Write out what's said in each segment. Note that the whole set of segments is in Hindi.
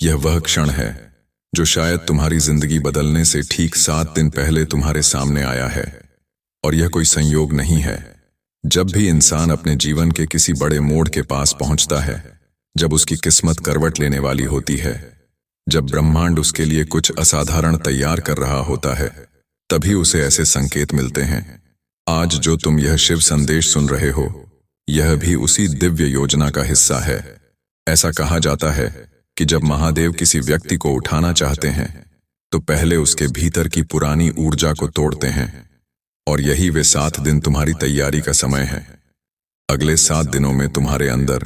यह वह क्षण है जो शायद तुम्हारी जिंदगी बदलने से ठीक 7 दिन पहले तुम्हारे सामने आया है। और यह कोई संयोग नहीं है। जब भी इंसान अपने जीवन के किसी बड़े मोड़ के पास पहुंचता है, जब उसकी किस्मत करवट लेने वाली होती है, जब ब्रह्मांड उसके लिए कुछ असाधारण तैयार कर रहा होता है, तभी उसे ऐसे संकेत मिलते हैं। आज जो तुम यह शिव संदेश सुन रहे हो, यह भी उसी दिव्य योजना का हिस्सा है। ऐसा कहा जाता है कि जब महादेव किसी व्यक्ति को उठाना चाहते हैं, तो पहले उसके भीतर की पुरानी ऊर्जा को तोड़ते हैं। और यही वे 7 दिन तुम्हारी तैयारी का समय है। अगले 7 दिनों में तुम्हारे अंदर,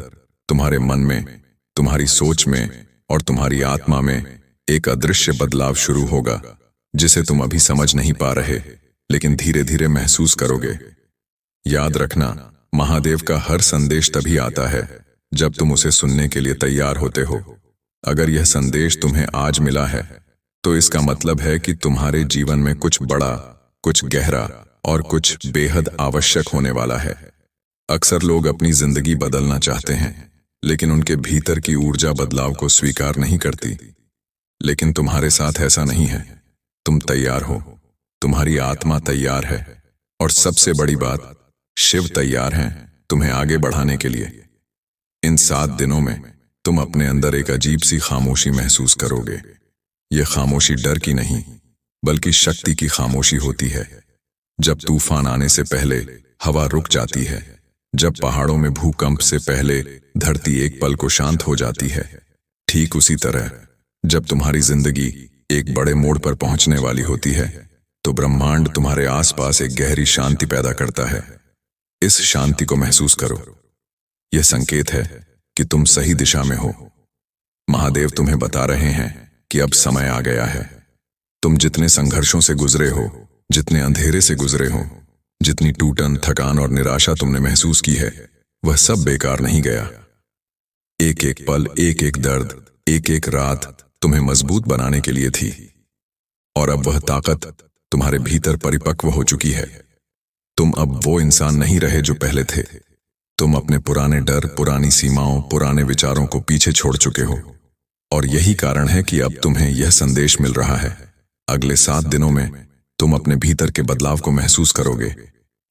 तुम्हारे मन में, तुम्हारी सोच में और तुम्हारी आत्मा में एक अदृश्य बदलाव शुरू होगा, जिसे तुम अभी समझ नहीं पा रहे, लेकिन धीरे धीरे महसूस करोगे। याद रखना, महादेव का हर संदेश तभी आता है जब तुम उसे सुनने के लिए तैयार होते हो। अगर यह संदेश तुम्हें आज मिला है, तो इसका मतलब है कि तुम्हारे जीवन में कुछ बड़ा, कुछ गहरा और कुछ बेहद आवश्यक होने वाला है। अक्सर लोग अपनी जिंदगी बदलना चाहते हैं, लेकिन उनके भीतर की ऊर्जा बदलाव को स्वीकार नहीं करती। लेकिन तुम्हारे साथ ऐसा नहीं है। तुम तैयार हो, तुम्हारी आत्मा तैयार है, और सबसे बड़ी बात, शिव तैयार हैं तुम्हें आगे बढ़ाने के लिए। इन 7 दिनों में तुम अपने अंदर एक अजीब सी खामोशी महसूस करोगे। यह खामोशी डर की नहीं, बल्कि शक्ति की खामोशी होती है। जब तूफान आने से पहले हवा रुक जाती है, जब पहाड़ों में भूकंप से पहले धरती एक पल को शांत हो जाती है, ठीक उसी तरह जब तुम्हारी जिंदगी एक बड़े मोड़ पर पहुंचने वाली होती है, तो ब्रह्मांड तुम्हारे आसपास एक गहरी शांति पैदा करता है। इस शांति को महसूस करो। यह संकेत है कि तुम सही दिशा में हो। महादेव तुम्हें बता रहे हैं कि अब समय आ गया है। तुम जितने संघर्षों से गुजरे हो, जितने अंधेरे से गुजरे हो, जितनी टूटन, थकान और निराशा तुमने महसूस की है, वह सब बेकार नहीं गया। एक एक पल, एक एक दर्द, एक एक रात तुम्हें मजबूत बनाने के लिए थी। और अब वह ताकत तुम्हारे भीतर परिपक्व हो चुकी है। तुम अब वो इंसान नहीं रहे जो पहले थे। तुम अपने पुराने डर, पुरानी सीमाओं, पुराने विचारों को पीछे छोड़ चुके हो। और यही कारण है कि अब तुम्हें यह संदेश मिल रहा है। अगले 7 दिनों में तुम अपने भीतर के बदलाव को महसूस करोगे।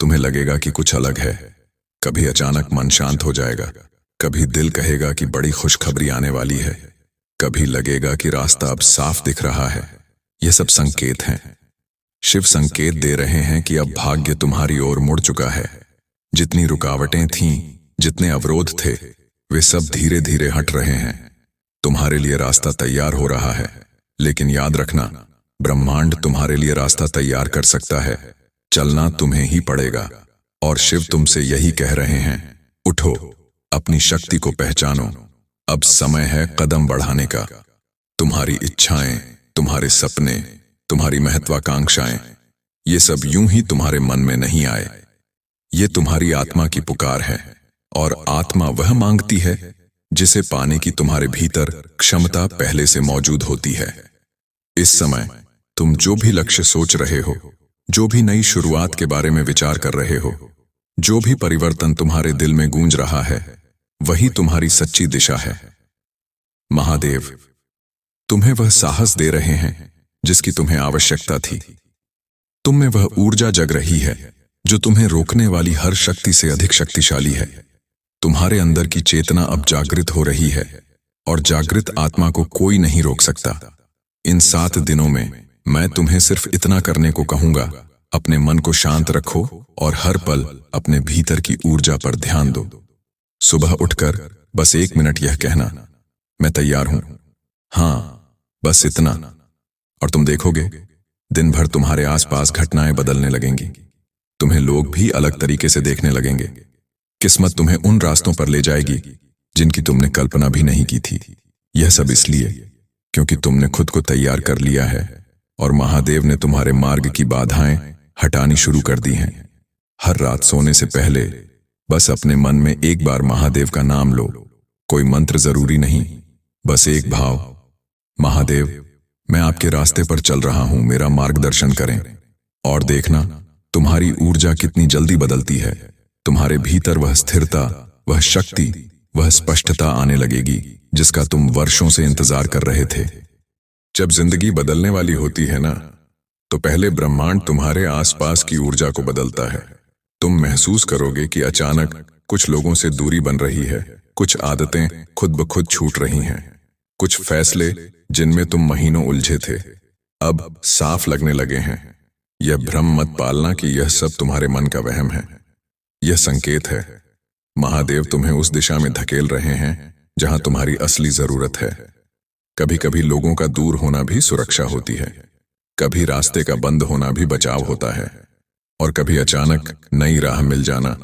तुम्हें लगेगा कि कुछ अलग है। कभी अचानक मन शांत हो जाएगा, कभी दिल कहेगा कि बड़ी खुशखबरी आने वाली है, कभी लगेगा कि रास्ता अब साफ दिख रहा है। यह सब संकेत हैं। शिव संकेत दे रहे हैं कि अब भाग्य तुम्हारी ओर मुड़ चुका है। जितनी रुकावटें थीं, जितने अवरोध थे, वे सब धीरे धीरे हट रहे हैं। तुम्हारे लिए रास्ता तैयार हो रहा है। लेकिन याद रखना, ब्रह्मांड तुम्हारे लिए रास्ता तैयार कर सकता है, चलना तुम्हें ही पड़ेगा। और शिव तुमसे यही कह रहे हैं, उठो, अपनी शक्ति को पहचानो। अब समय है कदम बढ़ाने का। तुम्हारी इच्छाएं, तुम्हारे सपने, तुम्हारी महत्वाकांक्षाएं, ये सब यूं ही तुम्हारे मन में नहीं आए। ये तुम्हारी आत्मा की पुकार है। और आत्मा वह मांगती है जिसे पाने की तुम्हारे भीतर क्षमता पहले से मौजूद होती है। इस समय तुम जो भी लक्ष्य सोच रहे हो, जो भी नई शुरुआत के बारे में विचार कर रहे हो, जो भी परिवर्तन तुम्हारे दिल में गूंज रहा है, वही तुम्हारी सच्ची दिशा है। महादेव तुम्हें वह साहस दे रहे हैं जिसकी तुम्हें आवश्यकता थी। तुम में वह ऊर्जा जग रही है जो तुम्हें रोकने वाली हर शक्ति से अधिक शक्तिशाली है। तुम्हारे अंदर की चेतना अब जागृत हो रही है, और जागृत आत्मा को कोई नहीं रोक सकता। इन 7 दिनों में मैं तुम्हें सिर्फ इतना करने को कहूंगा, अपने मन को शांत रखो और हर पल अपने भीतर की ऊर्जा पर ध्यान दो। सुबह उठकर बस 1 मिनट यह कहना, मैं तैयार हूं। हाँ, बस इतना। और तुम देखोगे, दिन भर तुम्हारे आसपास घटनाएं बदलने लगेंगी। तुम्हें लोग भी अलग तरीके से देखने लगेंगे। किस्मत तुम्हें उन रास्तों पर ले जाएगी जिनकी तुमने कल्पना भी नहीं की थी। यह सब इसलिए क्योंकि तुमने खुद को तैयार कर लिया है, और महादेव ने तुम्हारे मार्ग की बाधाएं हटानी शुरू कर दी हैं। हर रात सोने से पहले बस अपने मन में एक बार महादेव का नाम लो। कोई मंत्र जरूरी नहीं, बस एक भाव, महादेव मैं आपके रास्ते पर चल रहा हूं, मेरा मार्गदर्शन करें। और देखना तुम्हारी ऊर्जा कितनी जल्दी बदलती है। तुम्हारे भीतर वह स्थिरता, वह शक्ति, वह स्पष्टता आने लगेगी जिसका तुम वर्षों से इंतजार कर रहे थे। जब जिंदगी बदलने वाली होती है ना, तो पहले ब्रह्मांड तुम्हारे आसपास की ऊर्जा को बदलता है। तुम महसूस करोगे कि अचानक कुछ लोगों से दूरी बन रही है, कुछ आदतें खुद ब खुद छूट रही हैं, कुछ फैसले जिनमें तुम महीनों उलझे थे अब साफ लगने लगे हैं। यह भ्रम मत पालना कि यह सब तुम्हारे मन का वहम है। यह संकेत है, महादेव तुम्हें उस दिशा में धकेल रहे हैं जहां तुम्हारी असली जरूरत है। कभी कभी लोगों का दूर होना भी सुरक्षा होती है, कभी रास्ते का बंद होना भी बचाव होता है, और कभी अचानक नई राह मिल जाना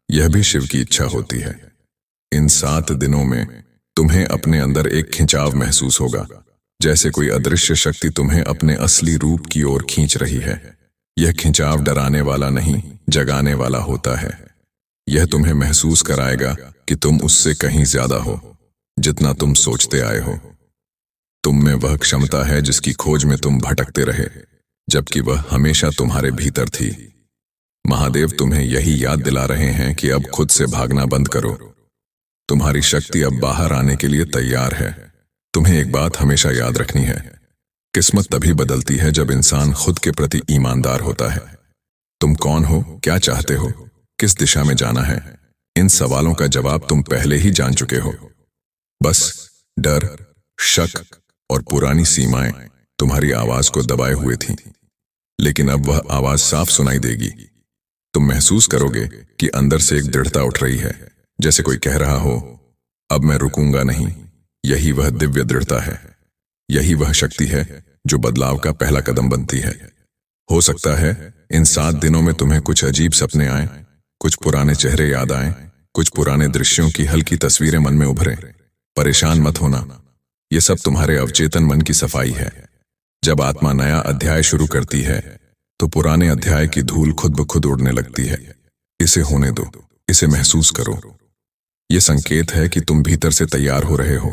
यह भी शिव की इच्छा होती है। इन 7 दिनों में तुम्हें अपने अंदर एक खिंचाव महसूस होगा, जैसे कोई अदृश्य शक्ति तुम्हें अपने असली रूप की ओर खींच रही है। यह खिंचाव डराने वाला नहीं, जगाने वाला होता है। यह तुम्हें महसूस कराएगा कि तुम उससे कहीं ज्यादा हो जितना तुम सोचते आए हो। तुम में वह क्षमता है जिसकी खोज में तुम भटकते रहे, जबकि वह हमेशा तुम्हारे भीतर थी। महादेव तुम्हें यही याद दिला रहे हैं कि अब खुद से भागना बंद करो। तुम्हारी शक्ति अब बाहर आने के लिए तैयार है। तुम्हें एक बात हमेशा याद रखनी है, किस्मत तभी बदलती है जब इंसान खुद के प्रति ईमानदार होता है। तुम कौन हो, क्या चाहते हो, किस दिशा में जाना है, इन सवालों का जवाब तुम पहले ही जान चुके हो। बस डर, शक और पुरानी सीमाएं तुम्हारी आवाज को दबाए हुए थीं, लेकिन अब वह आवाज साफ सुनाई देगी। तुम महसूस करोगे कि अंदर से एक दृढ़ता उठ रही है, जैसे कोई कह रहा हो, अब मैं रुकूंगा नहीं। यही वह दिव्य दृढ़ता है, यही वह शक्ति है जो बदलाव का पहला कदम बनती है। हो सकता है इन 7 दिनों में तुम्हें कुछ अजीब सपने आए, कुछ पुराने चेहरे याद आए, कुछ पुराने दृश्यों की हल्की तस्वीरें मन में उभरे। परेशान मत होना, ये सब तुम्हारे अवचेतन मन की सफाई है। जब आत्मा नया अध्याय शुरू करती है तो पुराने अध्याय की धूल खुद ब खुद उड़ने लगती है। इसे होने दो, इसे महसूस करो। यह संकेत है कि तुम भीतर से तैयार हो रहे हो।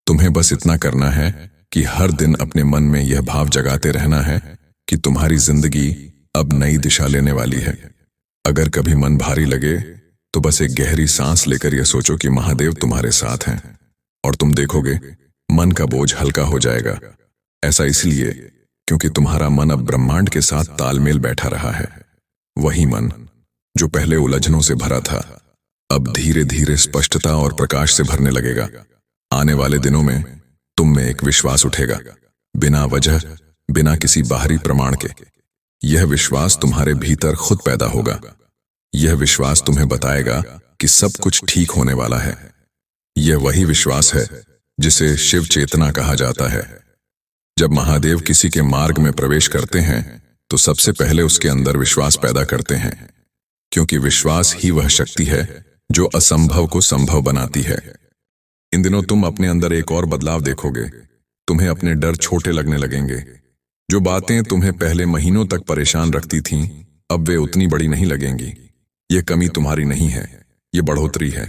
तुम्हें बस इतना करना है कि हर दिन अपने मन में यह भाव जगाते रहना है कि तुम्हारी जिंदगी अब नई दिशा लेने वाली है। अगर कभी मन भारी लगे तो बस एक गहरी सांस लेकर यह सोचो कि महादेव तुम्हारे साथ हैं, और तुम देखोगे मन का बोझ हल्का हो जाएगा। ऐसा इसलिए क्योंकि तुम्हारा मन अब ब्रह्मांड के साथ तालमेल बैठा रहा है। वही मन जो पहले उलझनों से भरा था, अब धीरे धीरे स्पष्टता और प्रकाश से भरने लगेगा। आने वाले दिनों में तुम में एक विश्वास उठेगा, बिना वजह, बिना किसी बाहरी प्रमाण के। यह विश्वास तुम्हारे भीतर खुद पैदा होगा। यह विश्वास तुम्हें बताएगा कि सब कुछ ठीक होने वाला है। यह वही विश्वास है जिसे शिव चेतना कहा जाता है। जब महादेव किसी के मार्ग में प्रवेश करते हैं तो सबसे पहले उसके अंदर विश्वास पैदा करते हैं, क्योंकि विश्वास ही वह शक्ति है जो असंभव को संभव बनाती है। इन दिनों तुम अपने अंदर एक और बदलाव देखोगे। तुम्हें अपने डर छोटे लगने लगेंगे। जो बातें तुम्हें पहले महीनों तक परेशान रखती थीं, अब वे उतनी बड़ी नहीं लगेंगी। ये कमी तुम्हारी नहीं है, ये बढ़ोतरी है।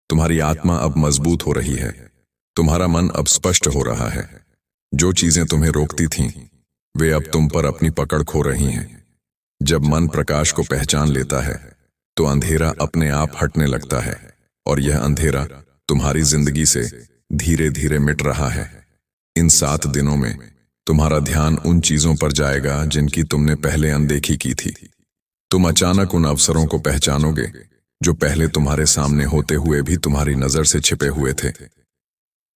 तुम्हारी आत्मा अब मजबूत हो रही है, तुम्हारा मन अब स्पष्ट हो रहा है। जो चीजें तुम्हें रोकती थीं, वे अब तुम पर अपनी पकड़ खो रही हैं। जब मन प्रकाश को पहचान लेता है तो अंधेरा अपने आप हटने लगता है, और यह अंधेरा तुम्हारी जिंदगी से धीरे धीरे मिट रहा है। इन 7 दिनों में तुम्हारा ध्यान उन चीजों पर जाएगा जिनकी तुमने पहले अनदेखी की थी। तुम अचानक उन अवसरों को पहचानोगे जो पहले तुम्हारे सामने होते हुए भी तुम्हारी नजर से छिपे हुए थे।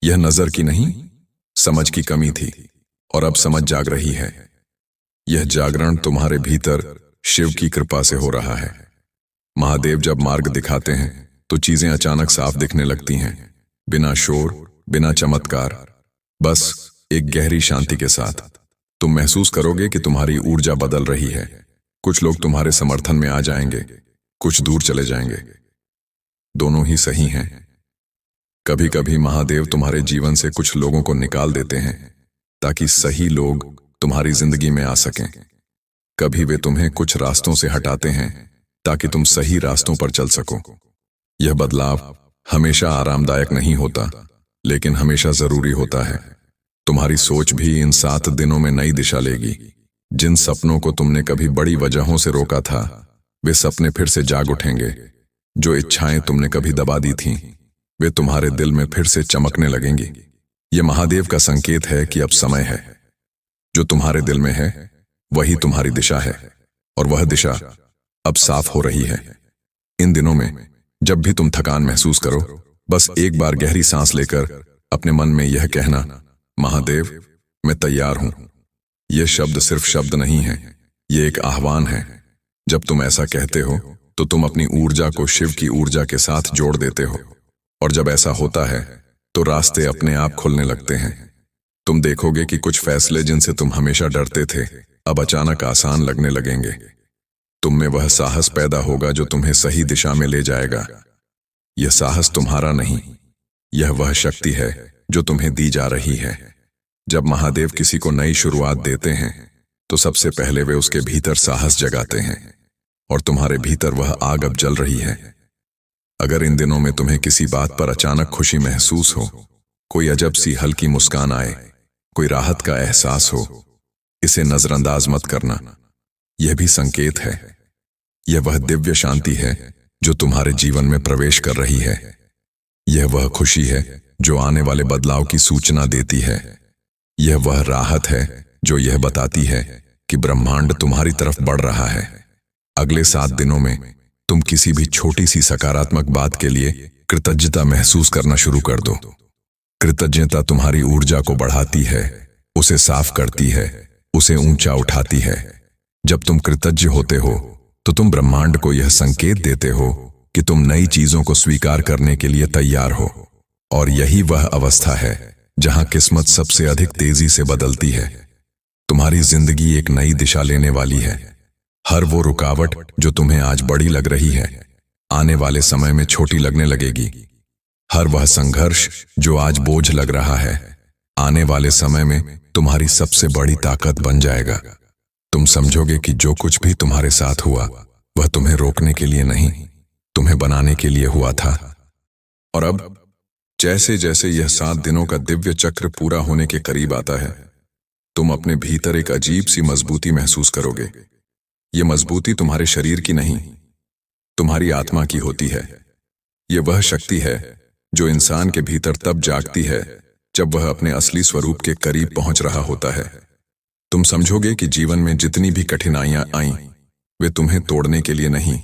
यह नजर की नहीं, समझ की कमी थी, और अब समझ जाग रही है। यह जागरण तुम्हारे भीतर शिव की कृपा से हो रहा है। महादेव जब मार्ग दिखाते हैं तो चीजें अचानक साफ दिखने लगती हैं, बिना शोर, बिना चमत्कार, बस एक गहरी शांति के साथ। तुम महसूस करोगे कि तुम्हारी ऊर्जा बदल रही है। कुछ लोग तुम्हारे समर्थन में आ जाएंगे, कुछ दूर चले जाएंगे। दोनों ही सही हैं। कभी कभी महादेव तुम्हारे जीवन से कुछ लोगों को निकाल देते हैं ताकि सही लोग तुम्हारी जिंदगी में आ सकें। कभी वे तुम्हें कुछ रास्तों से हटाते हैं ताकि तुम सही रास्तों पर चल सको। यह बदलाव हमेशा आरामदायक नहीं होता, लेकिन हमेशा जरूरी होता है। तुम्हारी सोच भी इन 7 दिनों में नई दिशा लेगी। जिन सपनों को तुमने कभी बड़ी वजहों से रोका था, वे सपने फिर से जाग उठेंगे। जो इच्छाएं तुमने कभी दबा दी थीं, वे तुम्हारे दिल में फिर से चमकने लगेंगी। ये महादेव का संकेत है कि अब समय है। जो तुम्हारे दिल में है वही तुम्हारी दिशा है, और वह दिशा अब साफ हो रही है। इन दिनों में जब भी तुम थकान महसूस करो, बस एक बार गहरी सांस लेकर अपने मन में यह कहना, महादेव मैं तैयार हूं। यह शब्द सिर्फ शब्द नहीं है, ये एक आह्वान है। जब तुम ऐसा कहते हो तो तुम अपनी ऊर्जा को शिव की ऊर्जा के साथ जोड़ देते हो, और जब ऐसा होता है तो रास्ते अपने आप खुलने लगते हैं। तुम देखोगे कि कुछ फैसले जिनसे तुम हमेशा डरते थे अब अचानक आसान लगने लगेंगे। तुम में वह साहस पैदा होगा जो तुम्हें सही दिशा में ले जाएगा। यह साहस तुम्हारा नहीं, यह वह शक्ति है जो तुम्हें दी जा रही है। जब महादेव किसी को नई शुरुआत देते हैं तो सबसे पहले वे उसके भीतर साहस जगाते हैं, और तुम्हारे भीतर वह आग अब जल रही है। अगर इन दिनों में तुम्हें किसी बात पर अचानक खुशी महसूस हो, कोई अजब सी हल्की मुस्कान आए, कोई राहत का एहसास हो, इसे नजरअंदाज मत करना। यह भी संकेत है। यह वह दिव्य शांति है जो तुम्हारे जीवन में प्रवेश कर रही है। यह वह खुशी है जो आने वाले बदलाव की सूचना देती है। यह वह राहत है जो यह बताती है कि ब्रह्मांड तुम्हारी तरफ बढ़ रहा है। अगले 7 दिनों में तुम किसी भी छोटी सी सकारात्मक बात के लिए कृतज्ञता महसूस करना शुरू कर दो। कृतज्ञता तुम्हारी ऊर्जा को बढ़ाती है, उसे साफ करती है, उसे ऊंचा उठाती है। जब तुम कृतज्ञ होते हो तो तुम ब्रह्मांड को यह संकेत देते हो कि तुम नई चीजों को स्वीकार करने के लिए तैयार हो। और यही वह अवस्था है जहां किस्मत सबसे अधिक तेजी से बदलती है। तुम्हारी जिंदगी एक नई दिशा लेने वाली है। हर वो रुकावट जो तुम्हें आज बड़ी लग रही है, आने वाले समय में छोटी लगने लगेगी। हर वह संघर्ष जो आज बोझ लग रहा है, आने वाले समय में तुम्हारी सबसे बड़ी ताकत बन जाएगा। तुम समझोगे कि जो कुछ भी तुम्हारे साथ हुआ वह तुम्हें रोकने के लिए नहीं, तुम्हें बनाने के लिए हुआ था। और अब जैसे जैसे यह 7 दिनों का दिव्य चक्र पूरा होने के करीब आता है, तुम अपने भीतर एक अजीब सी मजबूती महसूस करोगे। यह मजबूती तुम्हारे शरीर की नहीं, तुम्हारी आत्मा की होती है। यह वह शक्ति है जो इंसान के भीतर तब जागती है जब वह अपने असली स्वरूप के करीब पहुंच रहा होता है। तुम समझोगे कि जीवन में जितनी भी कठिनाइयां आईं, वे तुम्हें तोड़ने के लिए नहीं,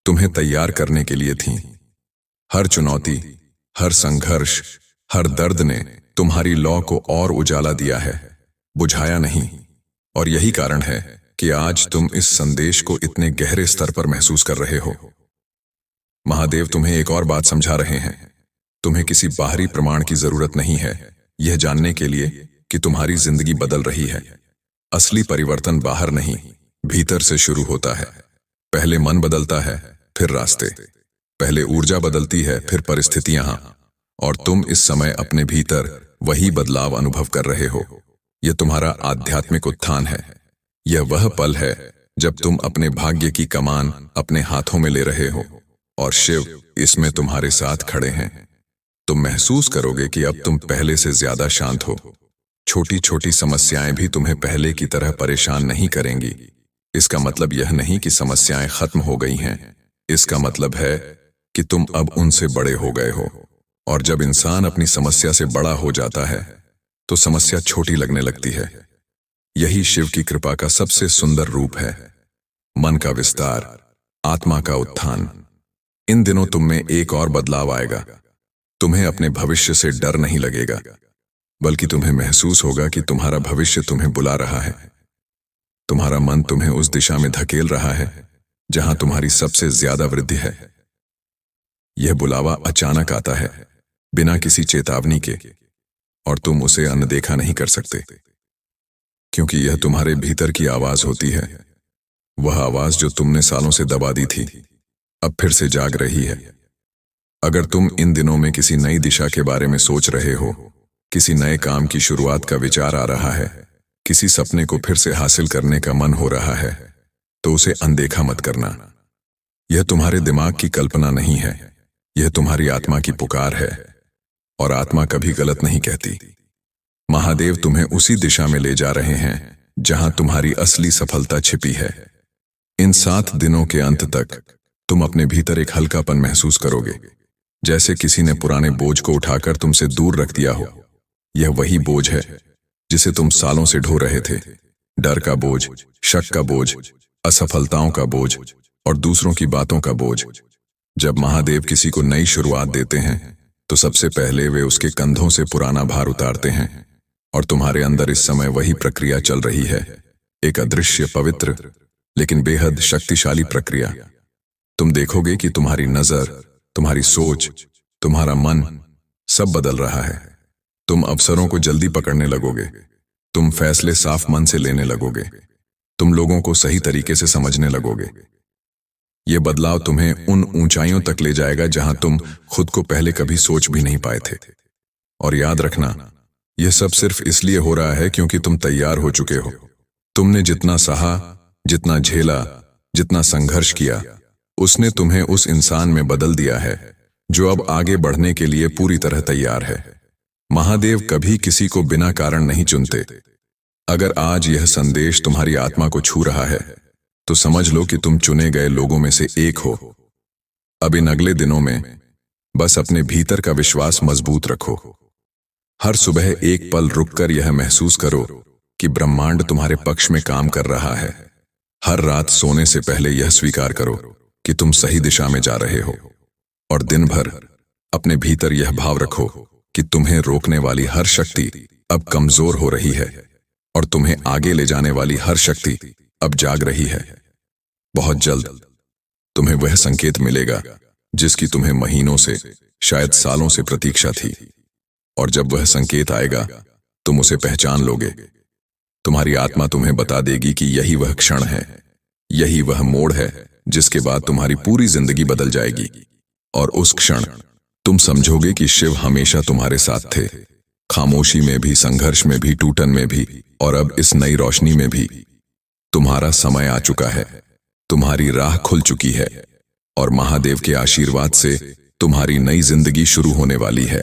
तुम्हें तैयार करने के लिए थीं। हर चुनौती, हर संघर्ष, हर दर्द ने तुम्हारी लौ को और उजाला दिया है, बुझाया नहीं। और यही कारण है कि आज तुम इस संदेश को इतने गहरे स्तर पर महसूस कर रहे हो। महादेव तुम्हें एक और बात समझा रहे हैं। तुम्हें किसी बाहरी प्रमाण की जरूरत नहीं है यह जानने के लिए कि तुम्हारी जिंदगी बदल रही है। असली परिवर्तन बाहर नहीं, भीतर से शुरू होता है। पहले मन बदलता है, फिर रास्ते। पहले ऊर्जा बदलती है, फिर परिस्थितियां। और तुम इस समय अपने भीतर वही बदलाव अनुभव कर रहे हो। यह तुम्हारा आध्यात्मिक उत्थान है। यह वह पल है जब तुम अपने भाग्य की कमान अपने हाथों में ले रहे हो, और शिव इसमें तुम्हारे साथ खड़े हैं। तुम महसूस करोगे कि अब तुम पहले से ज्यादा शांत हो। छोटी छोटी समस्याएं भी तुम्हें पहले की तरह परेशान नहीं करेंगी। इसका मतलब यह नहीं कि समस्याएं खत्म हो गई हैं। इसका मतलब है कि तुम अब उनसे बड़े हो गए हो। और जब इंसान अपनी समस्या से बड़ा हो जाता है तो समस्या छोटी लगने लगती है। यही शिव की कृपा का सबसे सुंदर रूप है। मन का विस्तार, आत्मा का उत्थान। इन दिनों तुम में एक और बदलाव आएगा। तुम्हें अपने भविष्य से डर नहीं लगेगा, बल्कि तुम्हें महसूस होगा कि तुम्हारा भविष्य तुम्हें बुला रहा है। तुम्हारा मन तुम्हें उस दिशा में धकेल रहा है जहां तुम्हारी सबसे ज्यादा वृद्धि है। यह बुलावा अचानक आता है, बिना किसी चेतावनी के, और तुम उसे अनदेखा नहीं कर सकते, क्योंकि यह तुम्हारे भीतर की आवाज होती है। वह आवाज जो तुमने सालों से दबा दी थी, अब फिर से जाग रही है। अगर तुम इन दिनों में किसी नई दिशा के बारे में सोच रहे हो, किसी नए काम की शुरुआत का विचार आ रहा है, किसी सपने को फिर से हासिल करने का मन हो रहा है, तो उसे अनदेखा मत करना। यह तुम्हारे दिमाग की कल्पना नहीं है, यह तुम्हारी आत्मा की पुकार है। और आत्मा कभी गलत नहीं कहती। महादेव तुम्हें उसी दिशा में ले जा रहे हैं जहां तुम्हारी असली सफलता छिपी है। इन 7 दिनों के अंत तक तुम अपने भीतर एक हल्कापन महसूस करोगे। जैसे किसी ने पुराने बोझ को उठाकर तुमसे दूर रख दिया हो। यह वही बोझ है जिसे तुम सालों से ढो रहे थे। डर का बोझ, शक का बोझ, असफलताओं का बोझ और दूसरों की बातों का बोझ। जब महादेव किसी को नई शुरुआत देते हैं तो सबसे पहले वे उसके कंधों से पुराना भार उतारते हैं। और तुम्हारे अंदर इस समय वही प्रक्रिया चल रही है, एक अदृश्य, पवित्र लेकिन बेहद शक्तिशाली प्रक्रिया। तुम देखोगे कि तुम्हारी नजर, तुम्हारी सोच, तुम्हारा मन सब बदल रहा है। तुम अवसरों को जल्दी पकड़ने लगोगे, तुम फैसले साफ मन से लेने लगोगे, तुम लोगों को सही तरीके से समझने लगोगे। यह बदलाव तुम्हें उन ऊंचाइयों तक ले जाएगा जहां तुम खुद को पहले कभी सोच भी नहीं पाए थे। और याद रखना, यह सब सिर्फ इसलिए हो रहा है क्योंकि तुम तैयार हो चुके हो। तुमने जितना सहा, जितना झेला, जितना संघर्ष किया, उसने तुम्हें उस इंसान में बदल दिया है जो अब आगे बढ़ने के लिए पूरी तरह तैयार है। महादेव कभी किसी को बिना कारण नहीं चुनते। अगर आज यह संदेश तुम्हारी आत्मा को छू रहा है तो समझ लो कि तुम चुने गए लोगों में से एक हो। अब इन अगले दिनों में बस अपने भीतर का विश्वास मजबूत रखो। हर सुबह एक पल रुककर यह महसूस करो कि ब्रह्मांड तुम्हारे पक्ष में काम कर रहा है। हर रात सोने से पहले यह स्वीकार करो कि तुम सही दिशा में जा रहे हो। और दिन भर अपने भीतर यह भाव रखो कि तुम्हें रोकने वाली हर शक्ति अब कमजोर हो रही है और तुम्हें आगे ले जाने वाली हर शक्ति अब जाग रही है। बहुत जल्द तुम्हें वह संकेत मिलेगा जिसकी तुम्हें महीनों से, शायद सालों से प्रतीक्षा थी। और जब वह संकेत आएगा तुम उसे पहचान लोगे। तुम्हारी आत्मा तुम्हें बता देगी कि यही वह क्षण है, यही वह मोड़ है जिसके बाद तुम्हारी पूरी जिंदगी बदल जाएगी। और उस क्षण तुम समझोगे कि शिव हमेशा तुम्हारे साथ थे, खामोशी में भी, संघर्ष में भी, टूटन में भी, और अब इस नई रोशनी में भी। तुम्हारा समय आ चुका है, तुम्हारी राह खुल चुकी है और महादेव के आशीर्वाद से तुम्हारी नई जिंदगी शुरू होने वाली है।